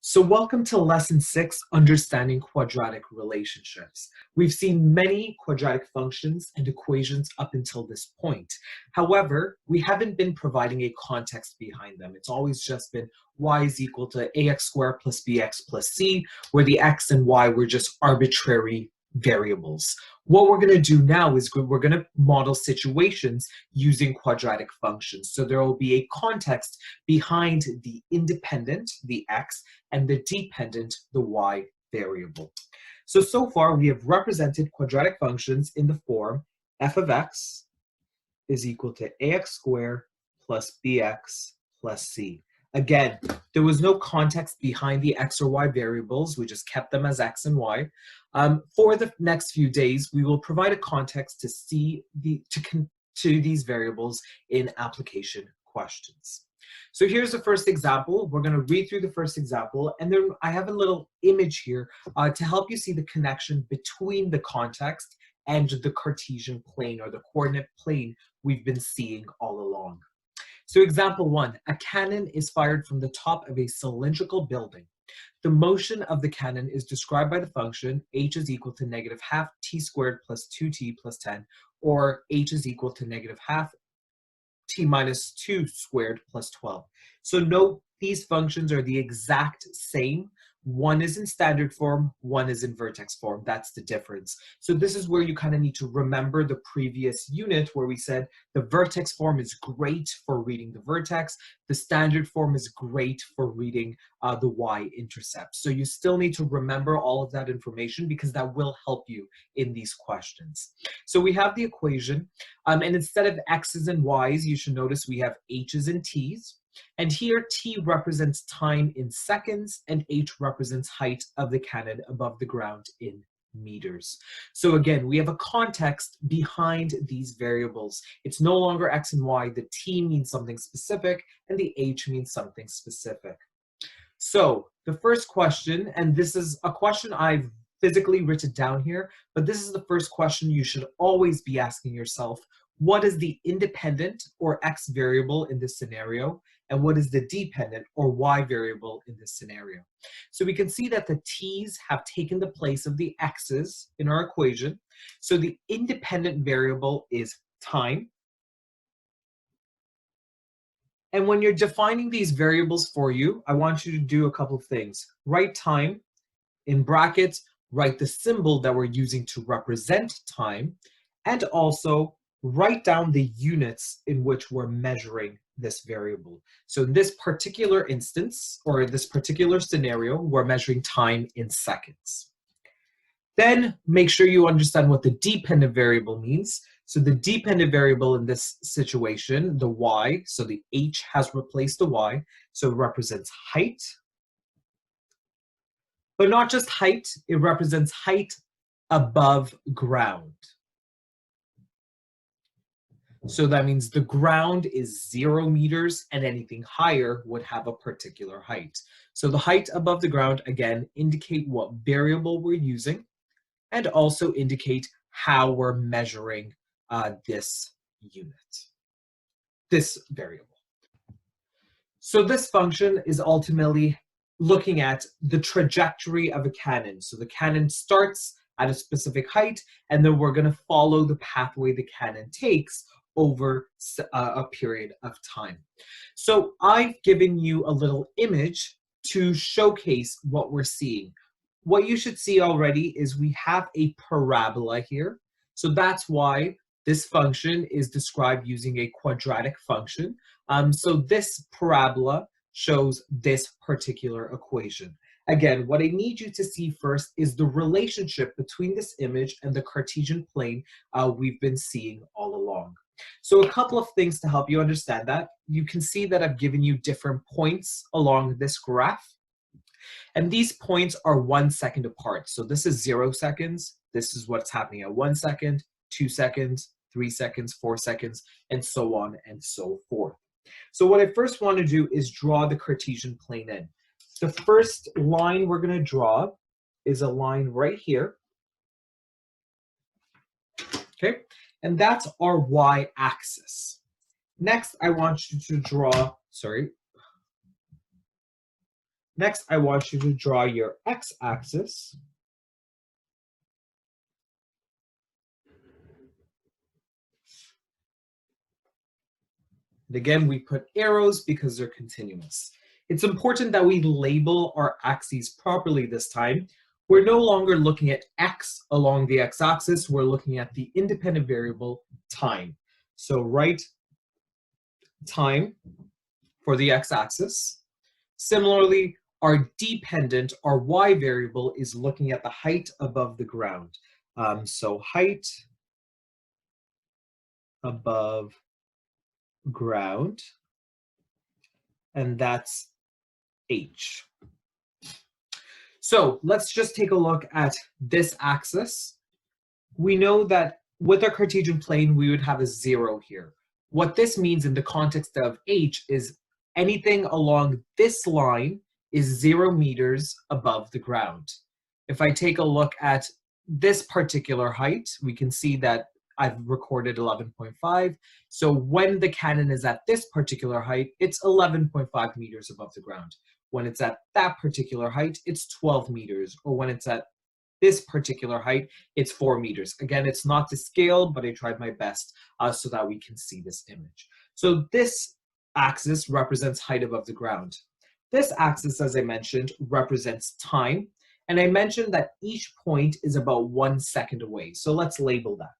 So welcome to Lesson 6, Understanding Quadratic Relationships. We've seen many quadratic functions and equations up until this point. However, we haven't been providing a context behind them. It's always just been y is equal to ax squared plus bx plus c, where the x and y were just arbitrary variables. What we're going to do now is we're going to model situations using quadratic functions. So there will be a context behind the independent, the x, and the dependent, the y variable. So far we have represented quadratic functions in the form f of x is equal to ax squared plus bx plus c. Again, there was no context behind the x or y variables. We just kept them as x and y. For the next few days, we will provide a context to these variables in application questions. So here's the first example. We're going to read through the first example, and then I have a little image here to help you see the connection between the context and the Cartesian plane, or the coordinate plane we've been seeing all along. So example 1, a cannon is fired from the top of a cylindrical building. The motion of the cannon is described by the function h is equal to negative half t squared plus 2t plus 10, or h is equal to negative half t minus 2 squared plus 12. So note these functions are the exact same. One is in standard form, one is in vertex form. That's the difference. So this is where you kind of need to remember the previous unit where we said the vertex form is great for reading the vertex. The standard form is great for reading the y-intercept. So you still need to remember all of that information because that will help you in these questions. So we have the equation, and instead of x's and y's, you should notice we have h's and t's. And here t represents time in seconds and h represents height of the cannon above the ground in meters. So again, we have a context behind these variables. It's no longer x and y. The t means something specific and the h means something specific. So the first question, and this is a question I've physically written down here, but this is the first question you should always be asking yourself. What is the independent or x variable in this scenario? And what is the dependent or y variable in this scenario? So we can see that the t's have taken the place of the x's in our equation. So the independent variable is time. And when you're defining these variables for you, I want you to do a couple of things. Write time in brackets, write the symbol that we're using to represent time, and also write down the units in which we're measuring this variable. So in this particular instance, or this particular scenario, we're measuring time in seconds. Then make sure you understand what the dependent variable means. So the dependent variable in this situation, the y, so the h has replaced the y, so it represents height. But not just height, it represents height above ground. So that means the ground is 0 meters and anything higher would have a particular height. So the height above the ground, again, indicate what variable we're using and also indicate how we're measuring this unit, this variable. So this function is ultimately looking at the trajectory of a cannon. So the cannon starts at a specific height, and then we're going to follow the pathway the cannon takes over a period of time. So I've given you a little image to showcase what we're seeing. What you should see already is we have a parabola here. So that's why this function is described using a quadratic function. So this parabola shows this particular equation. Again, what I need you to see first is the relationship between this image and the Cartesian plane we've been seeing all along. So a couple of things to help you understand that. You can see that I've given you different points along this graph. And these points are 1 second apart. So this is 0 seconds. This is what's happening at 1 second, 2 seconds, 3 seconds, 4 seconds, and so on and so forth. So what I first want to do is draw the Cartesian plane in. The first line we're going to draw is a line right here. Okay, and that's our y-axis. Next, I want you to draw, Next, I want you to draw your x-axis. And again, we put arrows because they're continuous. It's important that we label our axes properly this time. We're no longer looking at x along the x-axis, we're looking at the independent variable time. So write time for the x-axis. Similarly, our dependent, our y variable, is looking at the height above the ground. So height above ground, and that's h. So let's just take a look at this axis. We know that with our Cartesian plane, we would have a 0 here. What this means in the context of h is anything along this line is 0 meters above the ground. If I take a look at this particular height, we can see that I've recorded 11.5. So when the cannon is at this particular height, it's 11.5 meters above the ground. When it's at that particular height, it's 12 meters. Or when it's at this particular height, it's 4 meters. Again, it's not to scale, but I tried my best so that we can see this image. So this axis represents height above the ground. This axis, as I mentioned, represents time. And I mentioned that each point is about 1 second away. So let's label that.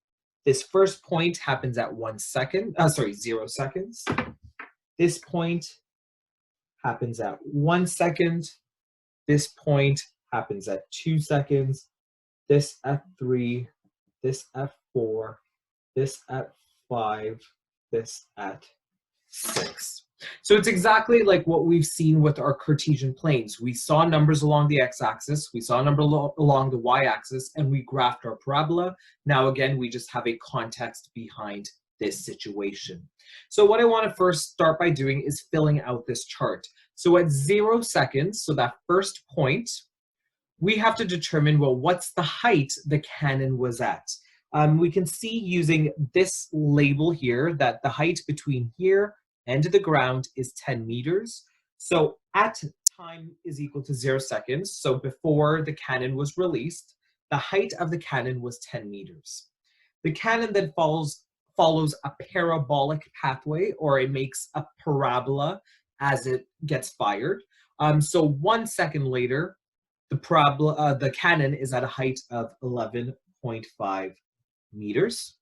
This first point happens at 0 seconds. This point happens at 1 second. This point happens at 2 seconds. This at 3, this at 4, this at 5, this at 6. So it's exactly like what we've seen with our Cartesian planes. We saw numbers along the x-axis, we saw a number along the y-axis, and we graphed our parabola. Now again, we just have a context behind this situation. So what I want to first start by doing is filling out this chart. So at 0 seconds, so that first point, we have to determine, well, what's the height the cannon was at? We can see using this label here that the height between here and the ground is 10 meters. So at time is equal to 0 seconds. So before the cannon was released, the height of the cannon was 10 meters. The cannon then follows a parabolic pathway, or it makes a parabola as it gets fired. So 1 second later, the cannon is at a height of 11.5 meters.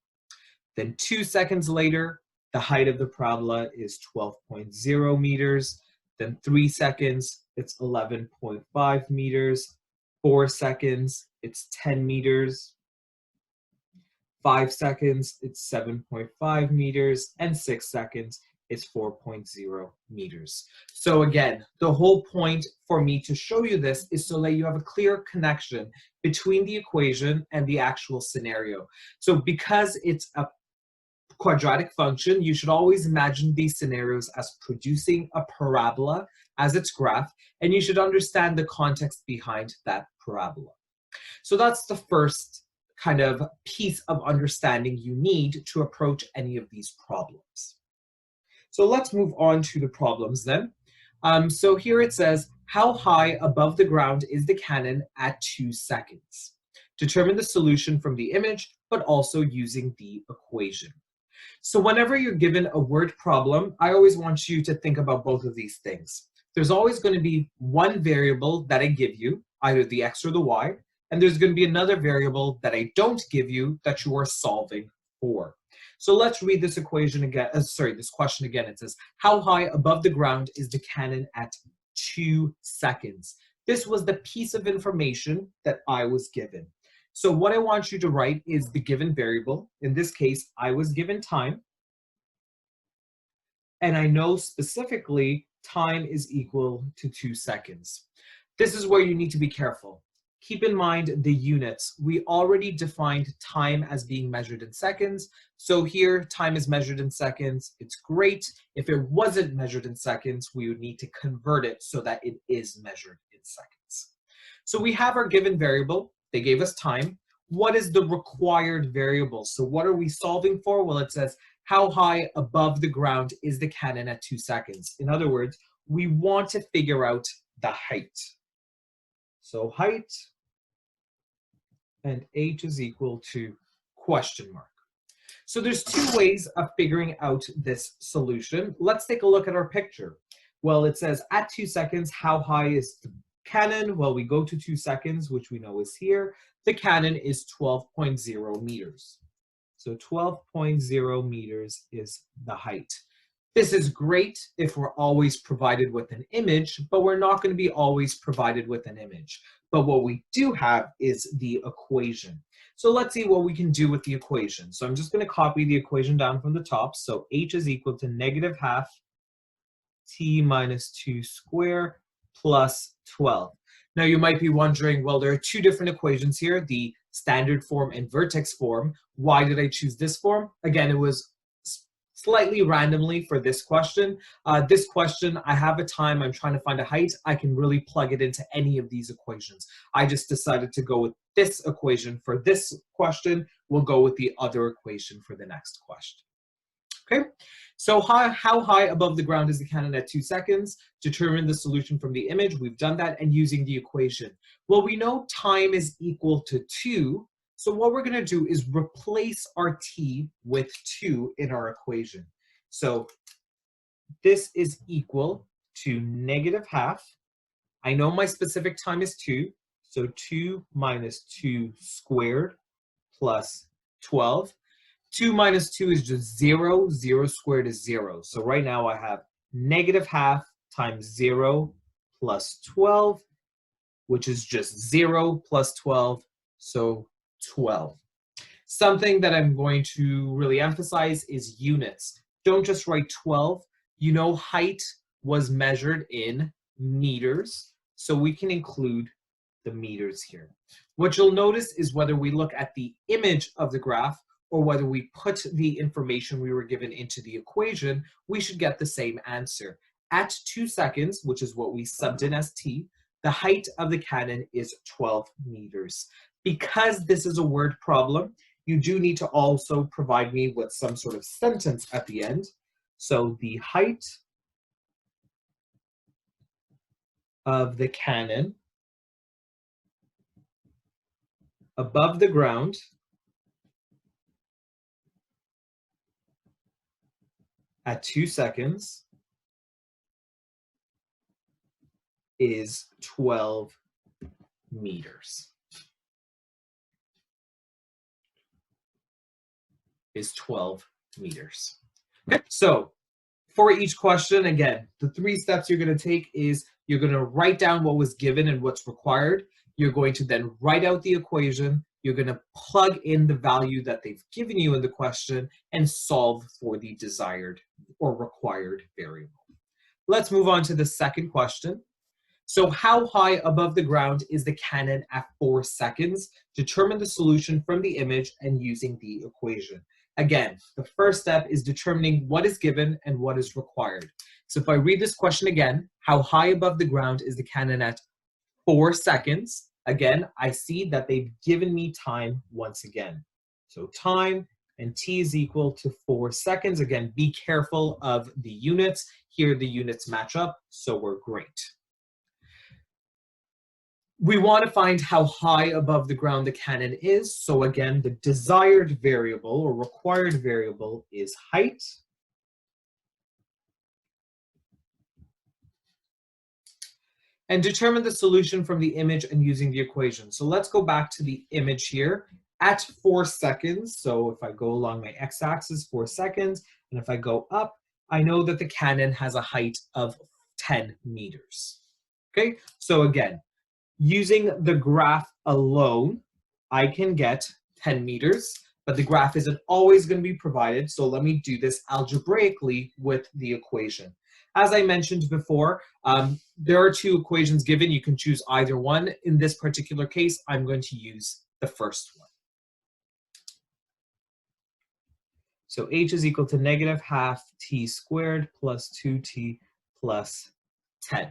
Then 2 seconds later, the height of the parabola is 12.0 meters. Then 3 seconds, it's 11.5 meters. 4 seconds, it's 10 meters. 5 seconds, it's 7.5 meters. And 6 seconds, it's 4.0 meters. So again, the whole point for me to show you this is so that you have a clear connection between the equation and the actual scenario. So because it's a quadratic function, you should always imagine these scenarios as producing a parabola as its graph, and you should understand the context behind that parabola. So that's the first kind of piece of understanding you need to approach any of these problems. So let's move on to the problems then. So here it says, how high above the ground is the cannon at 2 seconds? Determine the solution from the image, but also using the equation. So whenever you're given a word problem, I always want you to think about both of these things. There's always going to be one variable that I give you, either the x or the y, and there's going to be another variable that I don't give you that you are solving for. So let's read this equation again. This question again. It says, how high above the ground is the cannon at 2 seconds? This was the piece of information that I was given. So what I want you to write is the given variable. In this case, I was given time. And I know specifically time is equal to 2 seconds. This is where you need to be careful. Keep in mind the units. We already defined time as being measured in seconds. So here, time is measured in seconds. It's great. If it wasn't measured in seconds, we would need to convert it so that it is measured in seconds. So we have our given variable. They gave us time. What is the required variable? So what are we solving for? Well, it says, how high above the ground is the cannon at 2 seconds? In other words, we want to figure out the height. So height and h is equal to question mark. So there's two ways of figuring out this solution. Let's take a look at our picture. Well, it says at 2 seconds, how high is the cannon? Well, we go to 2 seconds, which we know is here. The cannon is 12.0 meters. So 12.0 meters is the height. This is great if we're always provided with an image, but we're not going to be always provided with an image. But what we do have is the equation. So let's see what we can do with the equation. So I'm just going to copy the equation down from the top. So h is equal to negative half t minus 2 squared plus 12. Now you might be wondering, well, there are two different equations here, the standard form and vertex form. Why did I choose this form? Again, it was slightly randomly for this question. This question, I have a time, I'm trying to find a height, I can really plug it into any of these equations. I just decided to go with this equation for this question. We'll go with the other equation for the next question. Okay, so how high above the ground is the cannon at 2 seconds? Determine the solution from the image. We've done that, and using the equation. Well, we know time is equal to 2. So what we're going to do is replace our t with 2 in our equation. So this is equal to negative half. I know my specific time is 2. So 2 minus 2 squared plus 12. 2 minus 2 is just 0. 0 squared is 0. So right now I have negative half times 0 plus 12, which is just 0 plus 12. So 12. Something that I'm going to really emphasize is units. Don't just write 12. You know height was measured in meters, so we can include the meters here. What you'll notice is whether we look at the image of the graph or whether we put the information we were given into the equation, we should get the same answer. At 2 seconds, which is what we subbed in as t, the height of the cannon is 12 meters. Because this is a word problem, you do need to also provide me with some sort of sentence at the end. So the height of the cannon above the ground at 2 seconds is 12 meters. Is 12 meters. Okay, so for each question, again, the 3 steps you're going to take is you're going to write down what was given and what's required. You're going to then write out the equation. You're going to plug in the value that they've given you in the question and solve for the desired or required variable. Let's move on to the second question. So how high above the ground is the cannon at 4 seconds? Determine the solution from the image and using the equation. Again, the first step is determining what is given and what is required. So if I read this question again, how high above the ground is the cannon at 4 seconds? Again, I see that they've given me time once again. So time and t is equal to 4 seconds. Again, be careful of the units. Here the units match up, so we're great. We want to find how high above the ground the cannon is. So again, the desired variable or required variable is height. And determine the solution from the image and using the equation. So let's go back to the image here. At 4 seconds, so if I go along my x-axis, 4 seconds, and if I go up, I know that the cannon has a height of 10 meters. Okay, so again, using the graph alone, I can get 10 meters, but the graph isn't always going to be provided, so let me do this algebraically with the equation. As I mentioned before, there are 2 equations given. You can choose either one. In this particular case, I'm going to use the first one. So h is equal to negative half t squared plus 2t plus 10.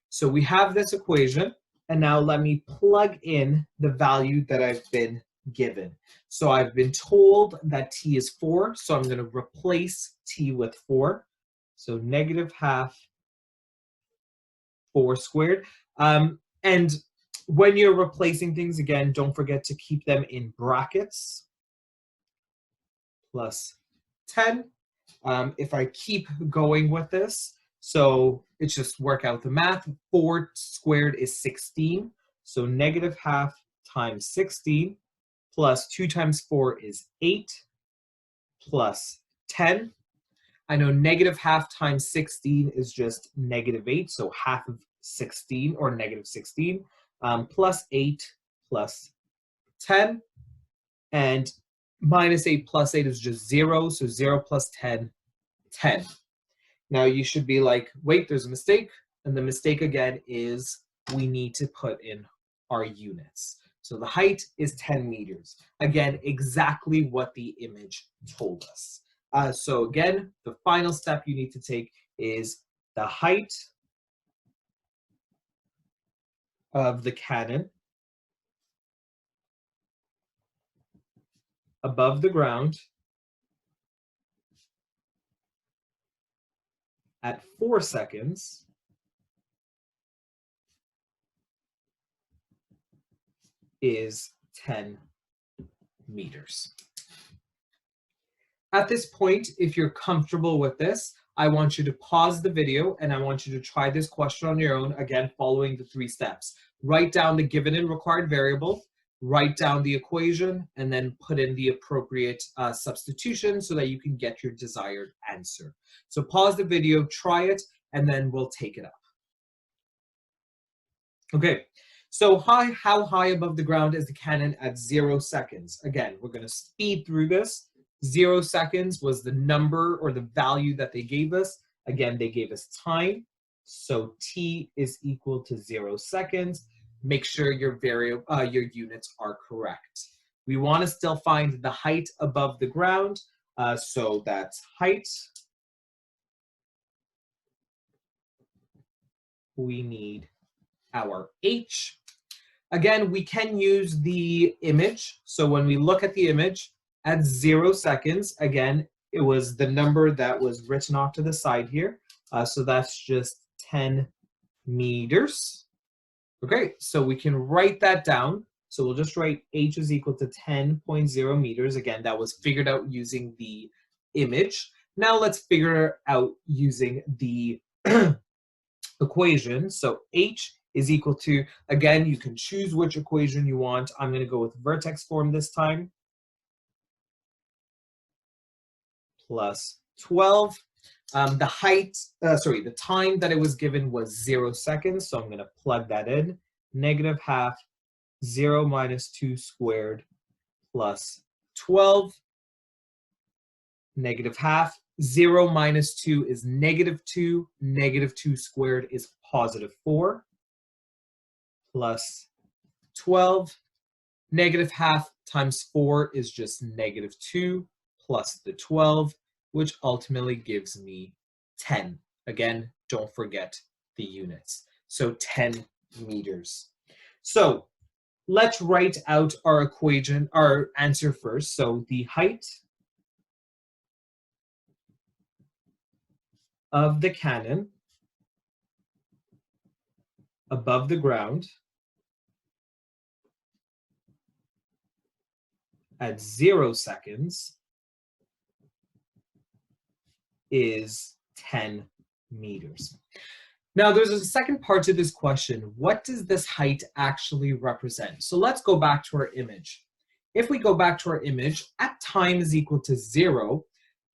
So we have this equation. And now let me plug in the value that I've been given. So I've been told that t is 4, so I'm going to replace t with 4. So negative half 4 squared. And when you're replacing things, again, don't forget to keep them in brackets. Plus 10. If I keep going with this, so it's just work out the math. 4 squared is 16. So negative half times 16 plus 2 times 4 is 8 plus 10. I know negative half times 16 is just negative 8, so half of 16 or negative 16 plus 8 plus 10. And minus 8 plus 8 is just 0, so 0 plus 10, 10. Now you should be like, wait, there's a mistake. And the mistake again is we need to put in our units. So the height is 10 meters. Again, exactly what the image told us. So again, the final step you need to take is the height of the cannon above the ground at 4 seconds is 10 meters. At this point, if you're comfortable with this, I want you to pause the video and I want you to try this question on your own, again, following the 3 steps. Write down the given and required variable, write down the equation, and then put in the appropriate substitution so that you can get your desired answer. So pause the video, try it, and then we'll take it up. Okay, so how high above the ground is the cannon at 0 seconds? Again, we're going to speed through this. 0 seconds was the number or the value that they gave us. Again, they gave us time. So t is equal to 0 seconds. Make sure your units are correct. We want to still find the height above the ground. So that's height. We need our h. Again, we can use the image. So when we look at the image, at 0 seconds, again, it was the number that was written off to the side here. So that's just 10 meters. Okay, so we can write that down. So we'll just write h is equal to 10.0 meters. Again, that was figured out using the image. Now let's figure it out using the equation. So h is equal to, again, you can choose which equation you want. I'm going to go with vertex form this time. Plus 12. The time that it was given was 0 seconds, so I'm going to plug that in. Negative half, 0 minus 2 squared plus 12. Negative half, 0 minus 2 is negative 2. Negative 2 squared is positive 4 plus 12. Negative half times 4 is just negative 2 plus the 12, which ultimately gives me 10. Again, don't forget the units. So 10 meters. So let's write out our equation, our answer first. So the height of the cannon above the ground at 0 seconds is 10 meters. Now, there's a second part to this question. What does this height actually represent? So let's go back to our image. If we go back to our image, at time is equal to 0,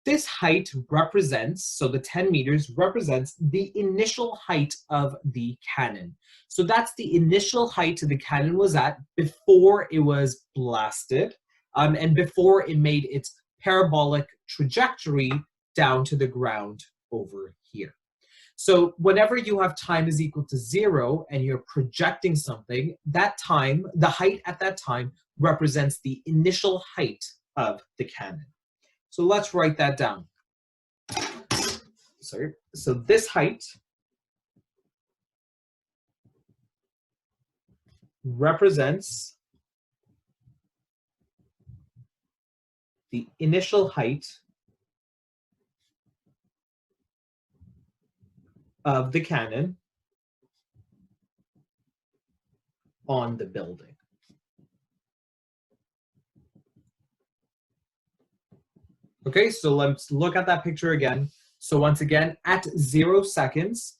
this height represents, so the 10 meters represents the initial height of the cannon. So that's the initial height the cannon was at before it was blasted and before it made its parabolic trajectory down to the ground over here. So whenever you have time is equal to 0 and you're projecting something, that time, the height at that time represents the initial height of the cannon. So let's write that down. Sorry. So this height represents the initial height of the cannon on the building. Okay, so let's look at that picture again. So once again, at 0 seconds,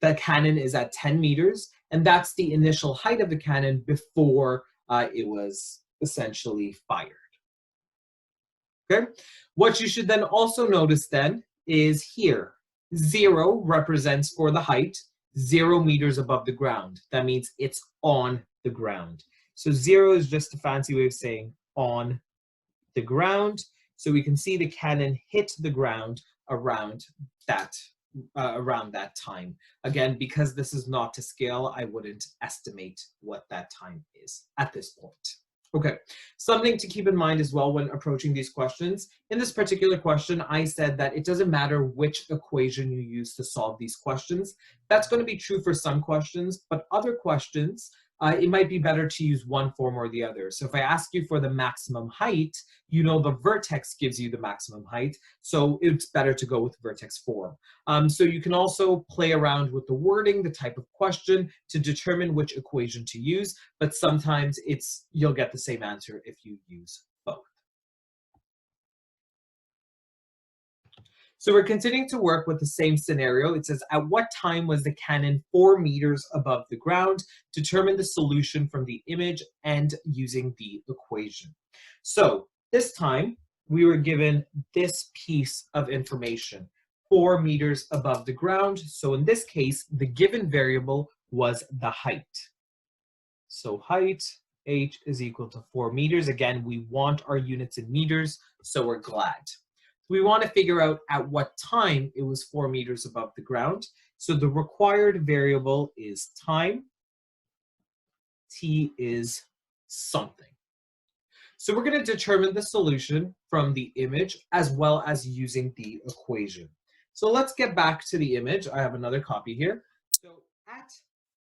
the cannon is at 10 meters, and that's the initial height of the cannon before it was essentially fired. Okay, what you should then also notice then is here, 0 represents for the height, 0 meters above the ground. That means it's on the ground. So 0 is just a fancy way of saying on the ground. So we can see the cannon hit the ground around that time. Again, because this is not to scale, I wouldn't estimate what that time is at this point. Okay, something to keep in mind as well when approaching these questions. In this particular question, I said that it doesn't matter which equation you use to solve these questions. That's going to be true for some questions, but other questions, it might be better to use one form or the other. So if I ask you for the maximum height, you know the vertex gives you the maximum height, so it's better to go with vertex form. So you can also play around with the wording, the type of question, to determine which equation to use, but sometimes you'll get the same answer if you use both. So we're continuing to work with the same scenario. It says, at what time was the cannon 4 meters above the ground? Determine the solution from the image and using the equation. So this time we were given this piece of information, 4 meters above the ground. So in this case, the given variable was the height. So height, h is equal to 4 meters. Again, we want our units in meters, so we're glad. We want to figure out at what time it was 4 meters above the ground. So the required variable is time. T is something. So we're going to determine the solution from the image as well as using the equation. So let's get back to the image. I have another copy here. So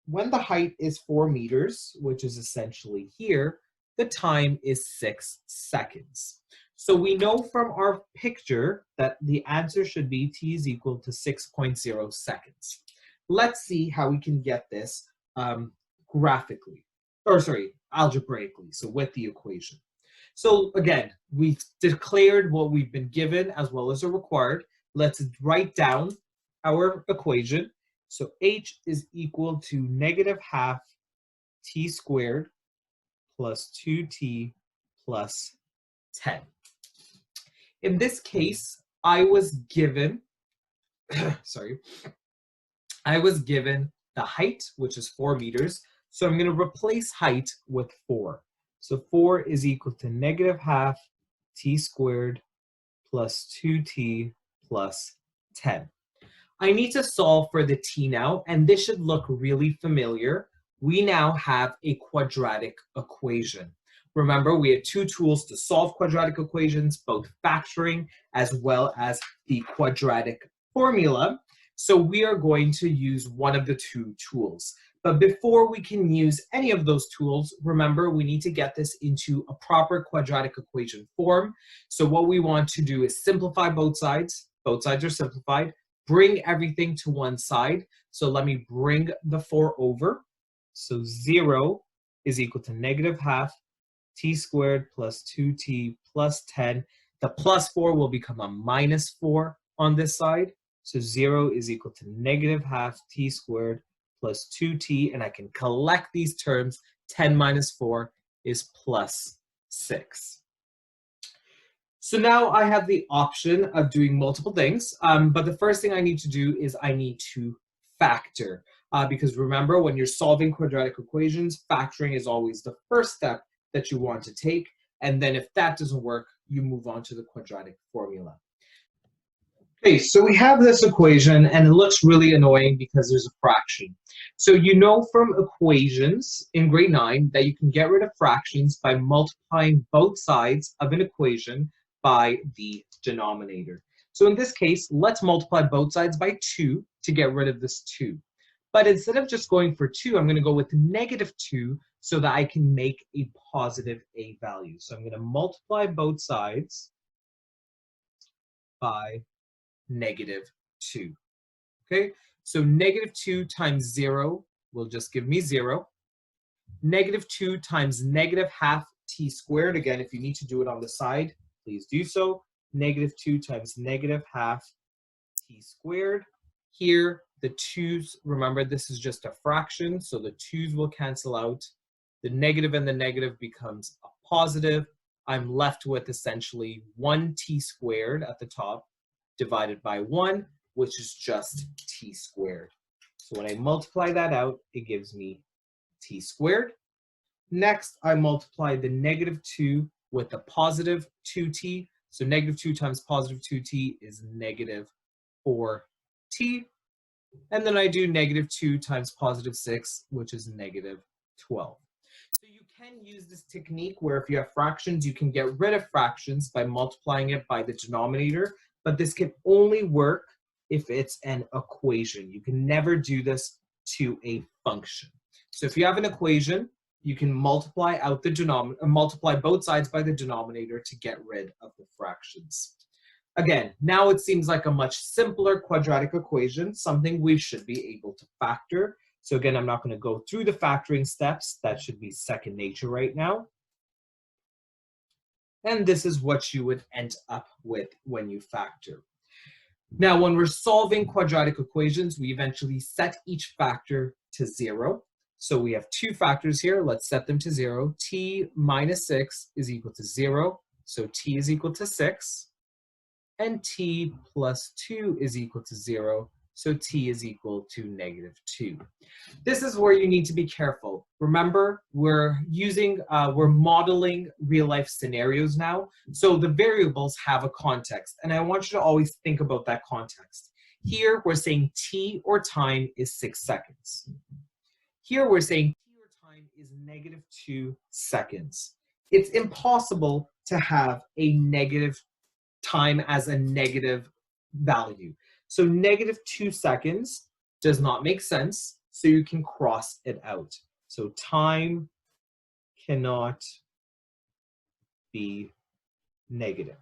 when the height is 4 meters, which is essentially here, the time is 6 seconds. So we know from our picture that the answer should be t is equal to 6.0 seconds. Let's see how we can get this algebraically, so with the equation. So again, we've declared what we've been given as well as are required. Let's write down our equation. So h is equal to -½ t squared plus 2t plus 10. In this case, I was given, I was given the height, which is 4 meters. So I'm going to replace height with 4. So 4 is equal to -½ t squared plus 2t plus 10. I need to solve for the t now, and this should look really familiar. We now have a quadratic equation. Remember, we had 2 tools to solve quadratic equations, both factoring as well as the quadratic formula. So we are going to use one of the 2 tools. But before we can use any of those tools, remember, we need to get this into a proper quadratic equation form. So what we want to do is simplify both sides. Both sides are simplified. Bring everything to one side. So let me bring the 4 over. So 0 is equal to -½ t squared plus 2t plus 10. The plus 4 will become a -4 on this side. So 0 is equal to -½ t squared plus 2t, and I can collect these terms. 10 minus 4 is plus 6. So now I have the option of doing multiple things, but the first thing I need to do is I need to factor. Because remember, when you're solving quadratic equations, factoring is always the first step that you want to take. And then if that doesn't work, you move on to the quadratic formula. Okay, so we have this equation, and it looks really annoying because there's a fraction. So you know from equations in grade 9 that you can get rid of fractions by multiplying both sides of an equation by the denominator. So in this case, let's multiply both sides by 2 to get rid of this 2. But instead of just going for 2, I'm going to go with -2 so that I can make a positive a value. So I'm going to multiply both sides by -2. Okay, so -2 times 0 will just give me 0. Negative 2 times negative half t squared. Again, if you need to do it on the side, please do so. Negative 2 times negative half t squared. Here, the 2's, remember this is just a fraction, so the 2's will cancel out. The negative and the negative becomes a positive. I'm left with essentially 1t squared at the top divided by 1, which is just t squared. So when I multiply that out, it gives me t squared. Next, I multiply the negative 2 with the positive 2t. So negative 2 times positive 2t is negative 4t. And then I do negative 2 times positive 6, which is negative 12. So you can use this technique where if you have fractions, you can get rid of fractions by multiplying it by the denominator, but this can only work if it's an equation. You can never do this to a function. So if you have an equation, you can multiply out the denominator, multiply both sides by the denominator to get rid of the fractions. Again, now it seems like a much simpler quadratic equation, something we should be able to factor. So again, I'm not going to go through the factoring steps. That should be second nature right now. And this is what you would end up with when you factor. Now, when we're solving quadratic equations, we eventually set each factor to 0. So we have two factors here. Let's set them to 0. T minus 6 is equal to 0. So t is equal to 6. And t plus 2 is equal to 0. So t is equal to negative 2. This is where you need to be careful. Remember, we're modeling real life scenarios now. So the variables have a context. And I want you to always think about that context. Here, we're saying t or time is 6 seconds. Here, we're saying t or time is negative 2 seconds. It's impossible to have a negative time as a negative value. So negative 2 seconds does not make sense, so you can cross it out. So time cannot be negative.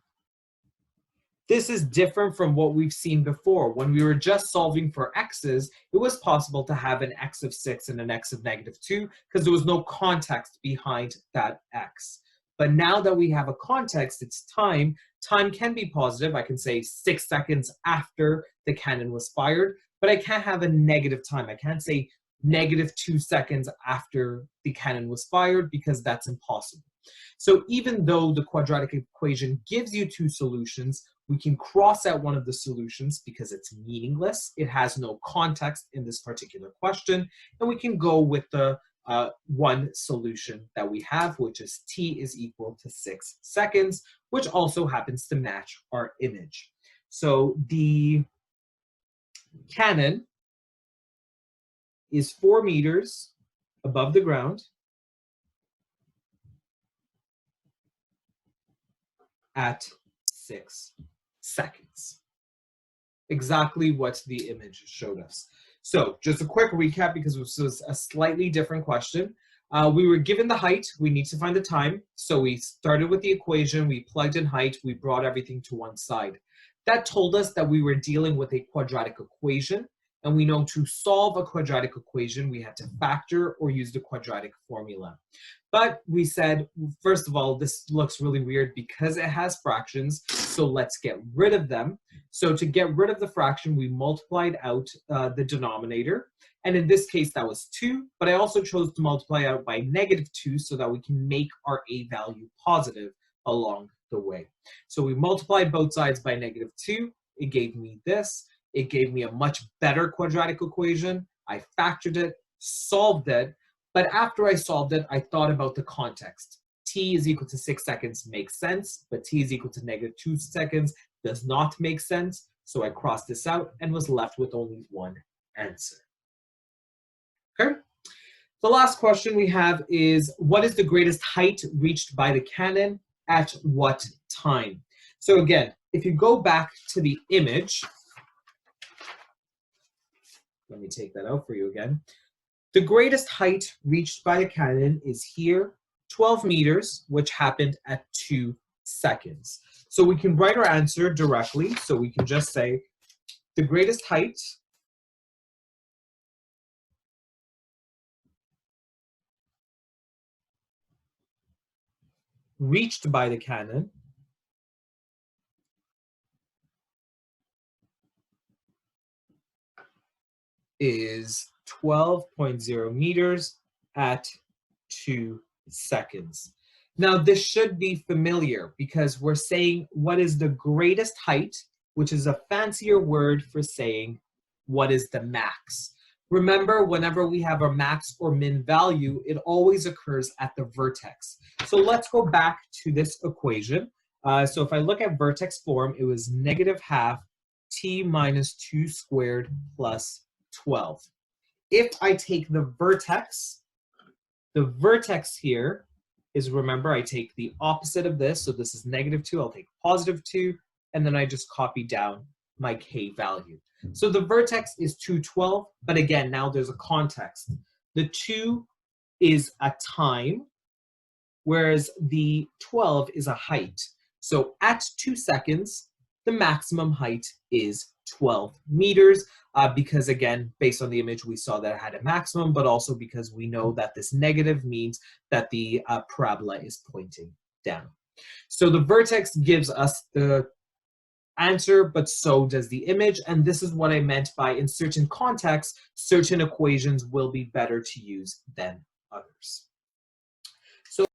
This is different from what we've seen before. When we were just solving for x's, it was possible to have an x of 6 and an x of negative 2 because there was no context behind that x. But now that we have a context, it's time. Time can be positive. I can say 6 seconds after the cannon was fired, but I can't have a negative time. I can't say negative 2 seconds after the cannon was fired because that's impossible. So even though the quadratic equation gives you two solutions, we can cross out one of the solutions because it's meaningless. It has no context in this particular question, and we can go with the one solution that we have, which is t is equal to 6 seconds, which also happens to match our image. So the cannon is 4 meters above the ground at 6 seconds. Exactly what the image showed us. So just a quick recap because this was a slightly different question. We were given the height, we need to find the time. So we started with the equation, we plugged in height, we brought everything to one side. That told us that we were dealing with a quadratic equation, and we know to solve a quadratic equation, we had to factor or use the quadratic formula. But we said, first of all, this looks really weird because it has fractions, so let's get rid of them. So to get rid of the fraction, we multiplied out the denominator. And in this case, that was 2, but I also chose to multiply out by negative 2 so that we can make our a value positive along the way. So we multiplied both sides by negative 2. It gave me this. It gave me a much better quadratic equation. I factored it, solved it, but after I solved it, I thought about the context. T is equal to 6 seconds makes sense, but t is equal to negative 2 seconds does not make sense. So I crossed this out and was left with only one answer. Okay. The last question we have is, what is the greatest height reached by the cannon at what time? So again, if you go back to the image, let me take that out for you again. The greatest height reached by the cannon is here, 12 meters, which happened at 2 seconds. So we can write our answer directly. So we can just say the greatest height reached by the cannon is 12.0 meters at 2 seconds. Now, this should be familiar because we're saying what is the greatest height, which is a fancier word for saying what is the max. Remember, whenever we have a max or min value, it always occurs at the vertex. So let's go back to this equation. So if I look at vertex form, it was negative half t minus 2 squared plus 12. If I take the vertex here is, remember, I take the opposite of this. So this is negative 2. I'll take positive 2. And then I just copy down my k value. So the vertex is 212. But again, now there's a context. The 2 is a time, whereas the 12 is a height. So at 2 seconds, the maximum height is 12 meters, because again, based on the image, we saw that it had a maximum, but also because we know that this negative means that the parabola is pointing down. So the vertex gives us the answer, but so does the image. And this is what I meant by, in certain contexts, certain equations will be better to use than others.